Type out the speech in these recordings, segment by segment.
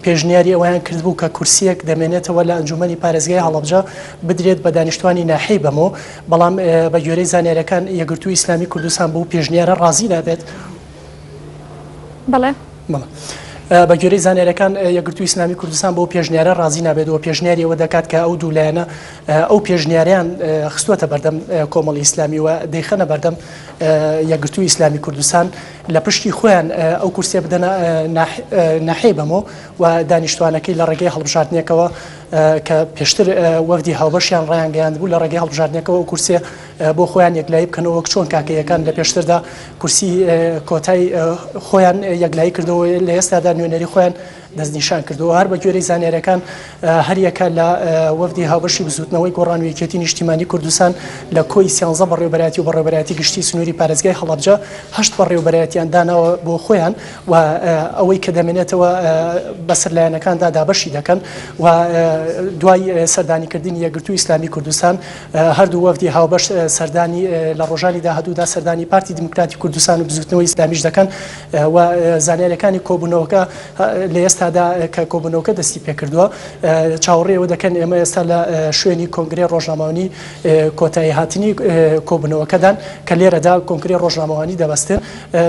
پێشنیاری ئەویان کردبوو کە کورسیەک دەمێنێتەوە لە ئەنجومەنی پارێزگای هەڵەبجە بدرێت بە دانیشتوانی ناحەی بەمەوە، بەڵام بە گوێرەی زانیاریەکان یەکگرتووی ئیسلامی کوردستان بۆ پێشنیارە ڕازی نابێت. بەڵێ بە گوێرەی زانیاریەکان یەکگرتووی ئیسلامی کوردستان بۆ پێشنیارە ڕازی نابێتەوە. پێشنیاری ئەوە دەکات کە ئەو دوولایەنە ئەو پێشنیاریان خستووەتە بەردەم کۆمەڵی ئیسلامی و دەیخەنە بەردەم یەکگرتووی ئیسلامی کوردستان لە پشتی خۆیان ئەو کورسیە بدەنە ناحەی بەمەوە و دانیشتوانەکەی لە ڕێگەی هەڵبژاردنێکەوە کە پێشتر وەفدی هاوبەشیان ڕایان گەیاندبوو لە ڕێگەی هەڵبژاردنێکەوە ئەو کورسێ بۆ خۆیان یەکلایی بکەنەوە وەک چۆن کاکەیەکان لە پێشتردا کورسی کۆتای خۆیان یەکلایی کردەوە، لە ئێستادا نوێنەری خۆیان دەستنیشان کردەوە. هەر بە گوێرەی زانیاریەکان هەریەکە لە وەفدی هاوبەشی بزوتنەوەی گۆڕان و یەکێتی نیشتیمانی کوردستان لە کۆی 13 بەڕێوەبەرایەتی و بەڕێوەبەرایەتی گشتی سنووری پارێزگای هەڵەبجە 8 بەڕێوەبەرایەتیان داناوە بۆ خۆیان و ئەوەی کە دەمێنێتەوە بەسەر لایەنەکاندا دابەشی دەکەن و دوای سەردانیکردنی یەکگرتووی ئیسلامی کوردستان هەردوو وەفدی هاوبەش سەردانی لە ڕۆژانی داهاتوودا سەردانی پارتی دیموکراتی کوردستان و بزوتنەوەی ئیسلامیش دەکەن و زانیاریەکانی کۆبوونەوەکە لە ئێستادا کە کۆبوونەوەکە دەستی پێکردووە چاوەڕێەوە دەکەن ئێمە ئێستا لە شوێنی کۆنگرێ ڕۆژنامەوانی کۆتایی هاتنی کۆبوونەوەکەدان کە لێرەدا کۆنگرێ ڕۆژنامەوانی دەبەستن،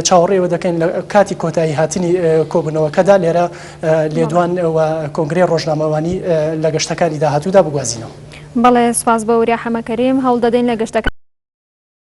چاوەڕێەوە دەکەن لە کاتی کۆتایی هاتنی کۆبوونەوەکەدا لێرە لێدوان و کۆنگرێ ڕۆژنامەوانی لە گەشتەکانی داهاتوودا بگوازینەوە. بەڵێ سپاس بە وریا حەمەکەریم هەوڵ دەدەین لە گەشتەکە